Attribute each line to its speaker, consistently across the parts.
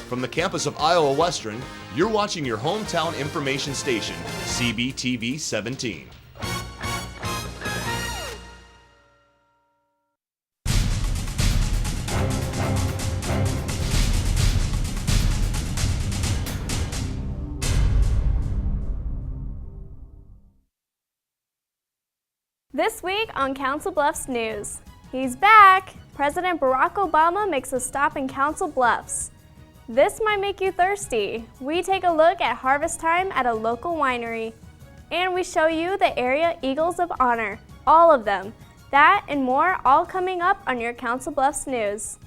Speaker 1: From the campus of Iowa Western, you're watching your hometown information station, CBTV 17.
Speaker 2: This week on Council Bluffs News, he's back! President Barack Obama makes a stop in Council Bluffs. This might make you thirsty. We take a look at harvest time at a local winery. And we show you the area Eagles of Honor, all of them. That and more all coming up on your Council Bluffs News.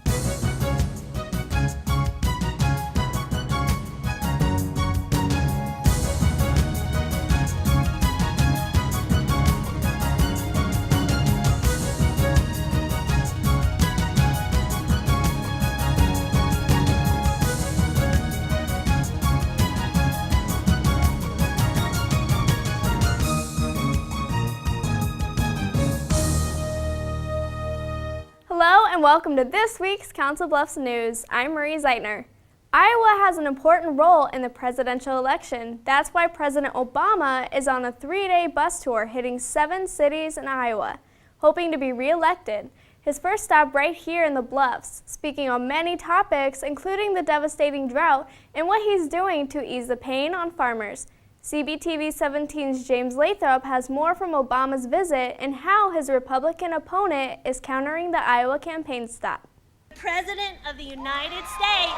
Speaker 2: Hello and welcome to this week's Council Bluffs News. I'm Marie Zeitner. Iowa has an important role in the presidential election. That's why President Obama is on a 3-day bus tour hitting 7 cities in Iowa, hoping to be re-elected. His first stop right here in the Bluffs, speaking on many topics, including the devastating drought and what he's doing to ease the pain on farmers. CBTV 17's James Lathrop has more from Obama's visit and how his Republican opponent is countering the Iowa campaign stop.
Speaker 3: President of the United States,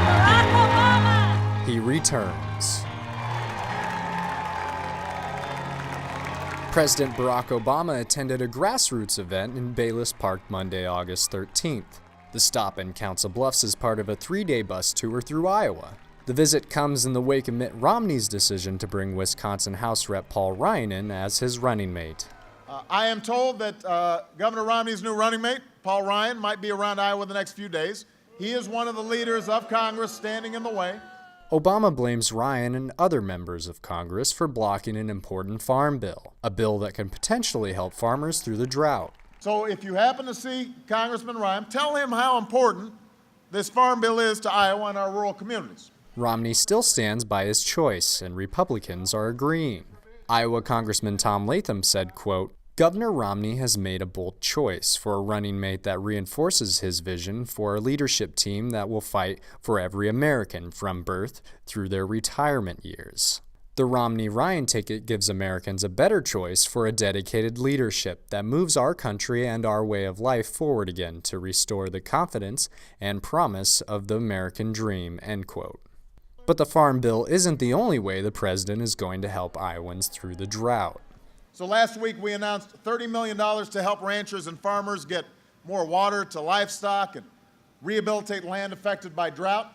Speaker 3: Barack Obama.
Speaker 4: He returns. President Barack Obama attended a grassroots event in Bayless Park Monday, August 13th. The stop in Council Bluffs is part of a 3-day bus tour through Iowa. The visit comes in the wake of Mitt Romney's decision to bring Wisconsin House Rep Paul Ryan in as his running mate.
Speaker 5: I am told that Governor Romney's new running mate, Paul Ryan, might be around Iowa the next few days. He is one of the leaders of Congress standing in the way.
Speaker 4: Obama blames Ryan and other members of Congress for blocking an important farm bill, a bill that can potentially help farmers through the drought.
Speaker 5: So if you happen to see Congressman Ryan, tell him how important this farm bill is to Iowa and our rural communities.
Speaker 4: Romney still stands by his choice, and Republicans are agreeing. Iowa Congressman Tom Latham said, quote, "Governor Romney has made a bold choice for a running mate that reinforces his vision for a leadership team that will fight for every American from birth through their retirement years. The Romney-Ryan ticket gives Americans a better choice for a dedicated leadership that moves our country and our way of life forward again to restore the confidence and promise of the American dream," end quote. But the farm bill isn't the only way the president is going to help Iowans through the drought.
Speaker 5: So last week we announced $30 million to help ranchers and farmers get more water to livestock and rehabilitate land affected by drought.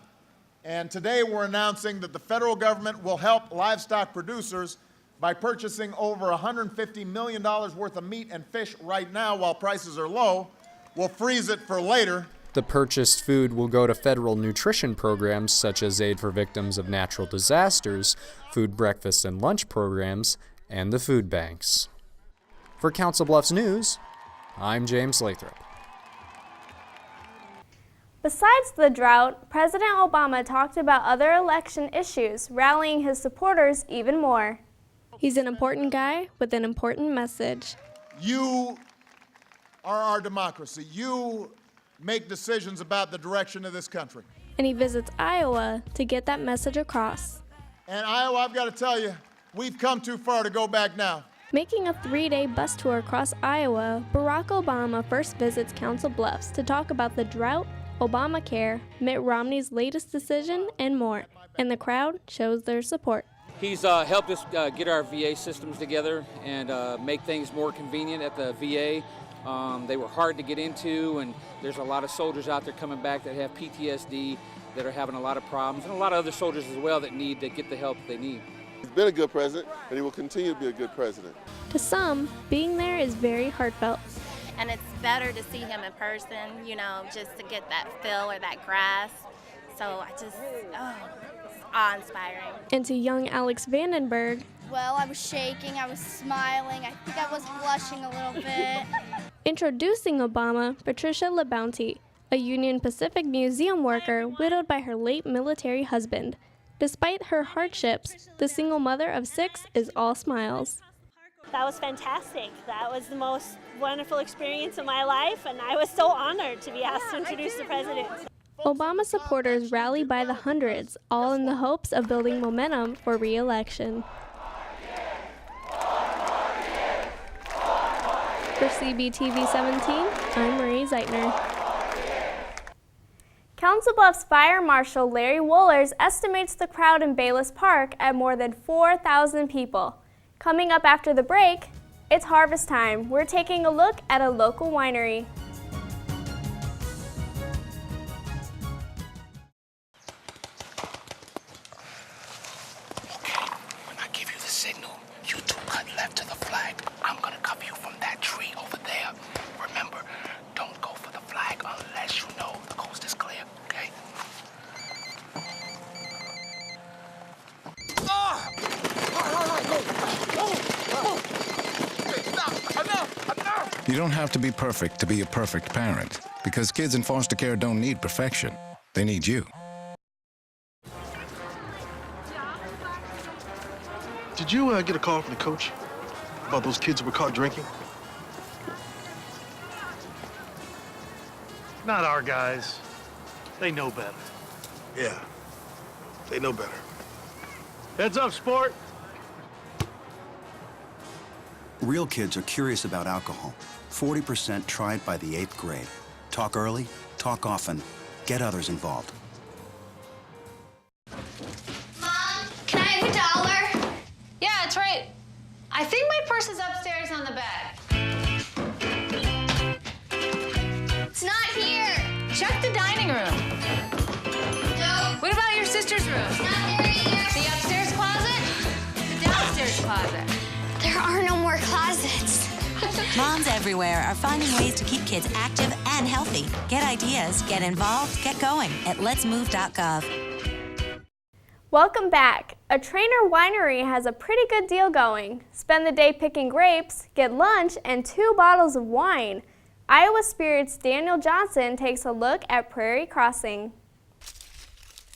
Speaker 5: And today we're announcing that the federal government will help livestock producers by purchasing over $150 million worth of meat and fish right now while prices are low. We'll freeze it for later.
Speaker 4: The purchased food will go to federal nutrition programs such as Aid for Victims of Natural Disasters, food breakfast and lunch programs, and the food banks. For Council Bluffs News, I'm James Lathrop.
Speaker 2: Besides the drought, President Obama talked about other election issues, rallying his supporters even more. He's an important guy with an important message.
Speaker 5: You are our democracy. You make decisions about the direction of this country.
Speaker 2: And he visits Iowa to get that message across.
Speaker 5: And Iowa, I've got to tell you, we've come too far to go back now.
Speaker 2: Making a 3-day bus tour across Iowa, Barack Obama first visits Council Bluffs to talk about the drought, Obamacare, Mitt Romney's latest decision, and more. And the crowd shows their support.
Speaker 6: He's helped us get our VA systems together and make things more convenient at the VA. They were hard to get into, and there's a lot of soldiers out there coming back that have PTSD, that are having a lot of problems, and a lot of other soldiers as well that need to get the help they need.
Speaker 7: He's been a good president, and he will continue to be a good president.
Speaker 2: To some, being there is very heartfelt.
Speaker 3: And it's better to see him in person, you know, just to get that feel or that grasp. So it's awe-inspiring.
Speaker 2: And to young Alex Vandenberg,
Speaker 8: well, I was shaking, I was smiling, I think I was blushing a little bit.
Speaker 2: Introducing Obama, Patricia LaBounty, a Union Pacific museum worker widowed by her late military husband. Despite her hardships, the single mother of 6 is all smiles.
Speaker 9: That was fantastic. That was the most wonderful experience of my life, and I was so honored to be asked to introduce the president.
Speaker 2: Obama supporters rally by the hundreds, all in the hopes of building momentum for re-election. For CBTV 17, I'm Marie Zeitner. Council Bluffs Fire Marshal Larry Wohlers estimates the crowd in Bayless Park at more than 4,000 people. Coming up after the break, it's harvest time. We're taking a look at a local winery.
Speaker 10: Okay, when I give you the signal, you 2 cut left to the flag. I'm gonna cover you from that tree over there. Remember, don't go for the flag unless you know the coast is clear, okay?
Speaker 11: You don't have to be perfect to be a perfect parent, because kids in foster care don't need perfection. They need you.
Speaker 12: Did you get a call from the coach about those kids who were caught drinking? Not our guys. They know better. Yeah, they know better. Heads up, sport.
Speaker 13: Real kids are curious about alcohol. 40% tried by the 8th grade. Talk early, talk often, get others involved.
Speaker 8: Mom, can I have $1?
Speaker 14: Yeah, it's right. I think my purse is upstairs on the bed.
Speaker 8: It's not here.
Speaker 14: Check the dining room.
Speaker 8: No.
Speaker 14: What about your sister's room?
Speaker 8: It's not there either.
Speaker 14: The upstairs closet? The downstairs closet?
Speaker 8: There are no more closets.
Speaker 15: Moms everywhere are finding ways to keep kids active and healthy. Get ideas, get involved, get going at letsmove.gov.
Speaker 2: Welcome back. A Treynor Winery has a pretty good deal going. Spend the day picking grapes, get lunch, and 2 bottles of wine. Iowa Spirit's Daniel Johnson takes a look at Prairie Crossing.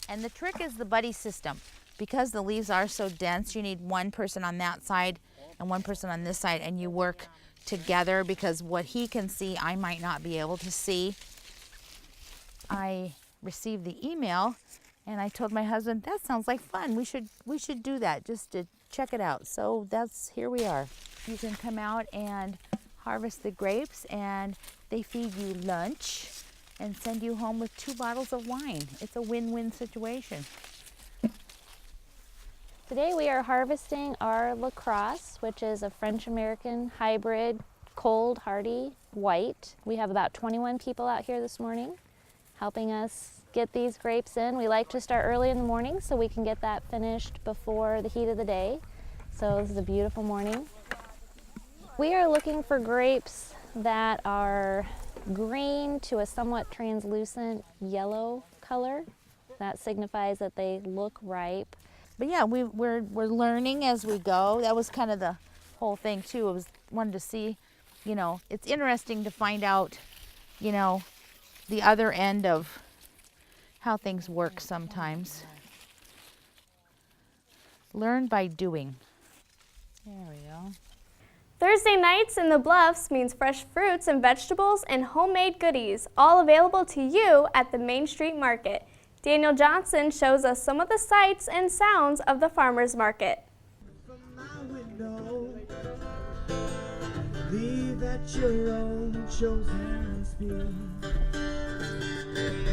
Speaker 16: And the trick is the buddy system. Because the leaves are so dense, you need one person on that side and one person on this side, and you work together, because what he can see, I might not be able to see. I received the email, and I told my husband, that sounds like fun. We should do that just to check it out. So here we are. You can come out and harvest the grapes, and they feed you lunch and send you home with 2 bottles of wine. It's a win-win situation.
Speaker 17: Today we are harvesting our La Crosse, which is a French-American hybrid, cold, hardy white. We have about 21 people out here this morning helping us get these grapes in. We like to start early in the morning so we can get that finished before the heat of the day. So this is a beautiful morning. We are looking for grapes that are green to a somewhat translucent yellow color. That signifies that they look ripe.
Speaker 16: But yeah, we're learning as we go. That was kind of the whole thing too. I wanted to see, it's interesting to find out, the other end of how things work sometimes. Learn by doing. There we go.
Speaker 2: Thursday nights in the Bluffs means fresh fruits and vegetables and homemade goodies, all available to you at the Main Street Market. Daniel Johnson shows us some of the sights and sounds of the farmers market.
Speaker 18: From my window, leave at your own chosen speed.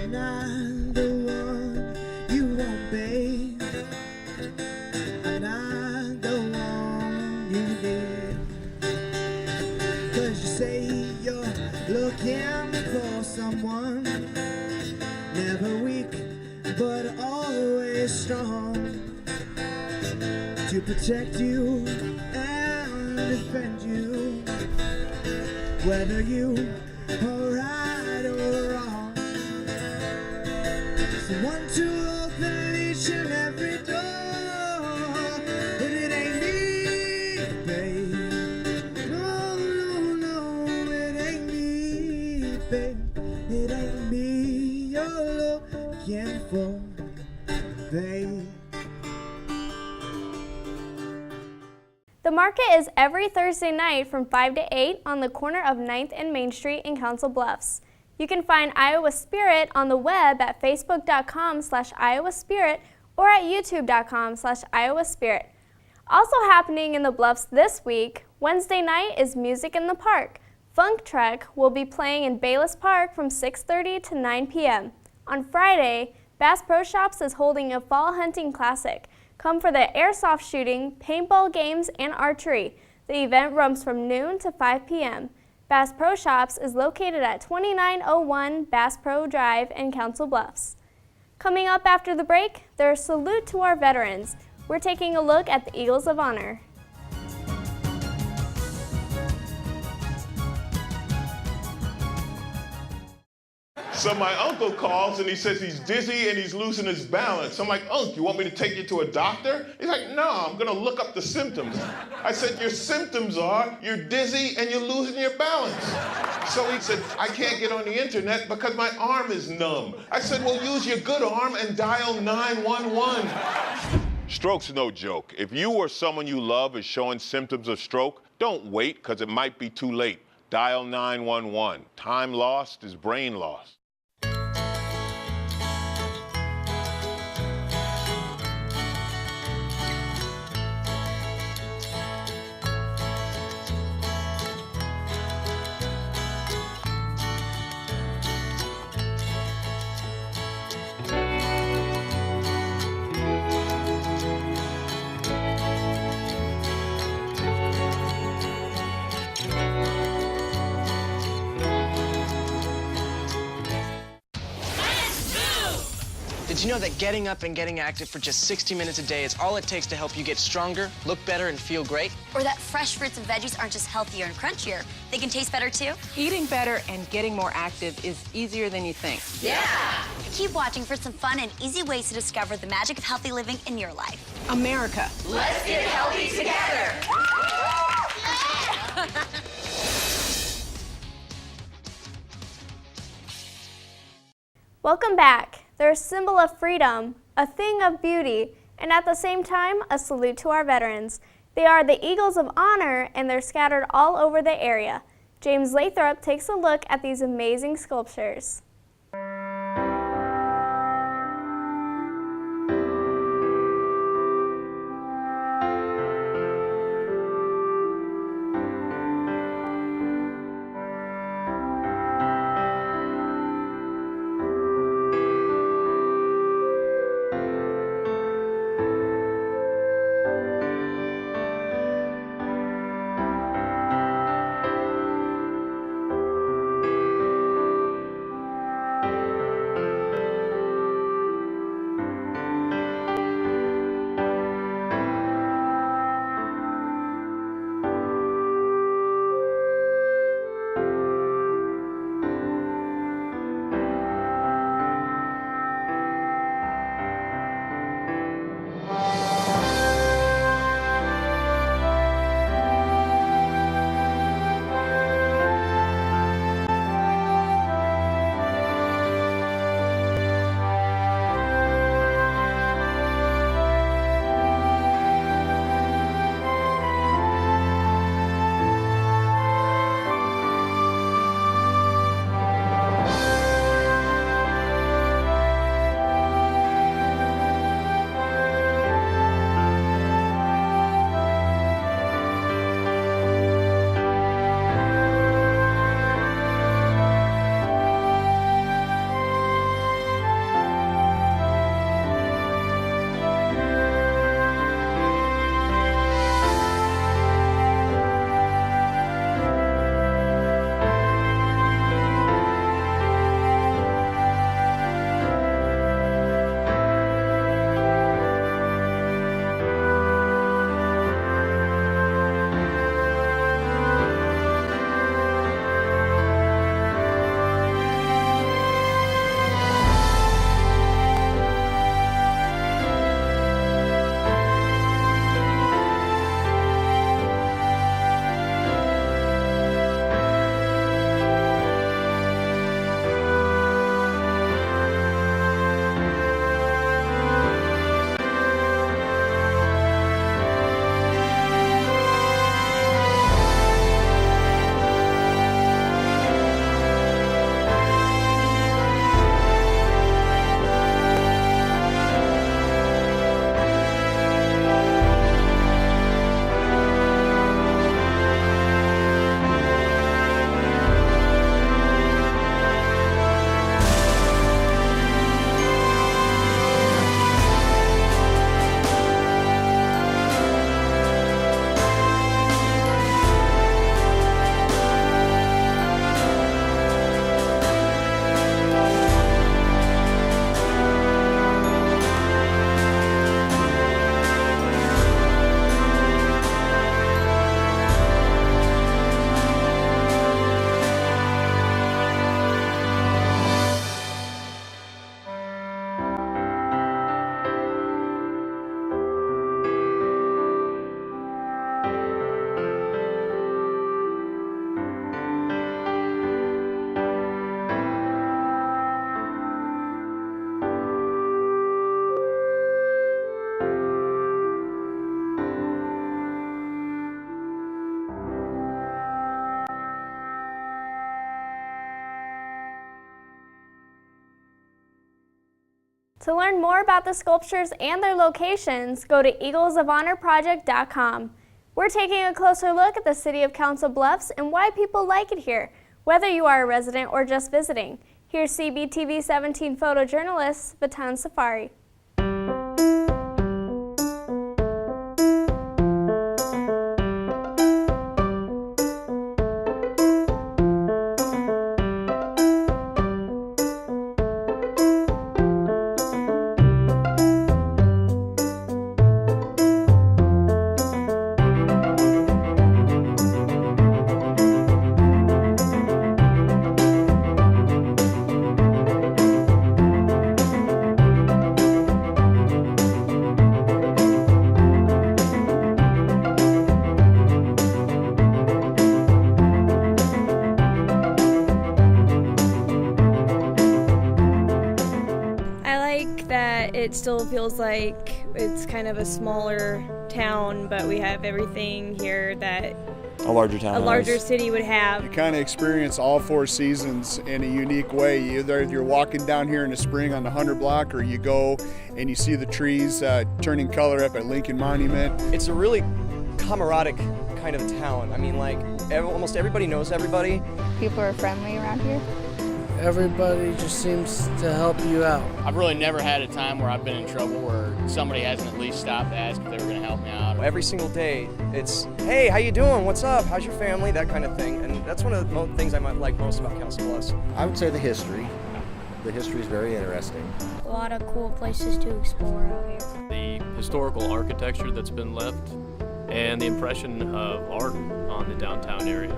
Speaker 18: Not the one you want, babe. I'm not the one you need. 'Cause you say you're looking for someone, never weak, but always strong, to protect you and defend you, whether you are right or wrong. Someone to open each and every door, but it ain't me, babe. No, no, no, it ain't me, babe. It ain't me. looking for, babe.
Speaker 2: The market is every Thursday night from 5 to 8 on the corner of 9th and Main Street in Council Bluffs. You can find Iowa Spirit on the web at facebook.com/Iowa Spirit or at youtube.com/Iowa Spirit. Also happening in the Bluffs this week, Wednesday night is Music in the Park. Funk Trek will be playing in Bayless Park from 6:30 to 9 p.m. On Friday, Bass Pro Shops is holding a fall hunting classic. Come for the airsoft shooting, paintball games, and archery. The event runs from noon to 5 p.m. Bass Pro Shops is located at 2901 Bass Pro Drive in Council Bluffs. Coming up after the break, there's a salute to our veterans. We're taking a look at the Eagles of Honor.
Speaker 19: So my uncle calls and he says he's dizzy and he's losing his balance. I'm like, Unc, you want me to take you to a doctor? He's like, no, I'm gonna look up the symptoms. I said, your symptoms are you're dizzy and you're losing your balance. So he said, I can't get on the internet because my arm is numb. I said, well, use your good arm and dial 911.
Speaker 20: Stroke's no joke. If you or someone you love is showing symptoms of stroke, don't wait because it might be too late. Dial 911. Time lost is brain lost.
Speaker 21: Did you know that getting up and getting active for just 60 minutes a day is all it takes to help you get stronger, look better, and feel great?
Speaker 8: Or that fresh fruits and veggies aren't just healthier and crunchier, they can taste better too?
Speaker 22: Eating better and getting more active is easier than you think.
Speaker 8: Yeah! Keep watching for some fun and easy ways to discover the magic of healthy living in your life.
Speaker 22: America.
Speaker 8: Let's get healthy together!
Speaker 2: Welcome back. They're a symbol of freedom, a thing of beauty, and at the same time, a salute to our veterans. They are the Eagles of Honor, and they're scattered all over the area. James Lathrop takes a look at these amazing sculptures. To learn more about the sculptures and their locations, go to eaglesofhonorproject.com. We're taking a closer look at the city of Council Bluffs and why people like it here, whether you are a resident or just visiting. Here's CBTV 17 photojournalist Vatan Safari.
Speaker 1: It still feels like it's kind of a smaller town, but we have everything here that
Speaker 4: a larger
Speaker 1: city would have.
Speaker 4: You kind of experience all 4 seasons in a unique way. Either you're walking down here in the spring on the 100 block, or you go and you see the trees turning color up at Lincoln Monument.
Speaker 23: It's a really camaraderie kind of town. I mean, like almost everybody knows everybody.
Speaker 24: People are friendly around here.
Speaker 25: Everybody just seems to help you out.
Speaker 26: I've really never had a time where I've been in trouble where somebody hasn't at least stopped to ask if they were going to help me out.
Speaker 23: Every single day, it's, hey, how you doing? What's up? How's your family? That kind of thing. And that's one of the things I might like most about Council Bluffs.
Speaker 27: I would say the history. The history is very interesting.
Speaker 24: A lot of cool places to explore out here.
Speaker 28: The historical architecture that's been left and the impression of art on the downtown area.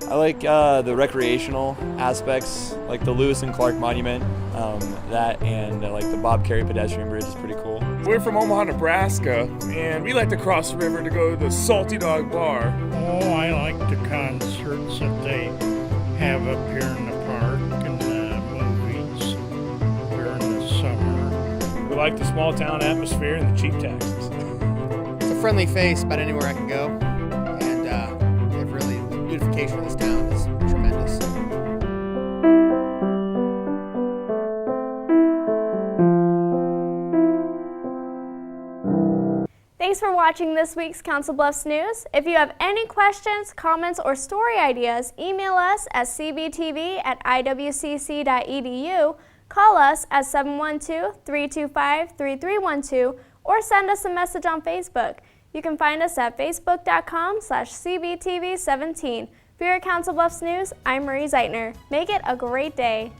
Speaker 29: I like the recreational aspects, like the Lewis and Clark Monument, that and like the Bob Carey pedestrian bridge is pretty cool.
Speaker 30: We're from Omaha, Nebraska, and we like to cross the river to go to the Salty Dog Bar.
Speaker 31: Oh, I like the concerts that they have up here in the park and the movies during the summer.
Speaker 30: We like the small town atmosphere and the cheap taxes.
Speaker 32: It's a friendly face about anywhere I can go, and really the beautification of this town is tremendous.
Speaker 2: Thanks for watching this week's Council Bluffs News. If you have any questions, comments, or story ideas, email us at cbtv@iwcc.edu, call us at 712-325-3312, or send us a message on Facebook. You can find us at facebook.com/cbtv17. For your Council Bluffs News, I'm Marie Zeitner. Make it a great day.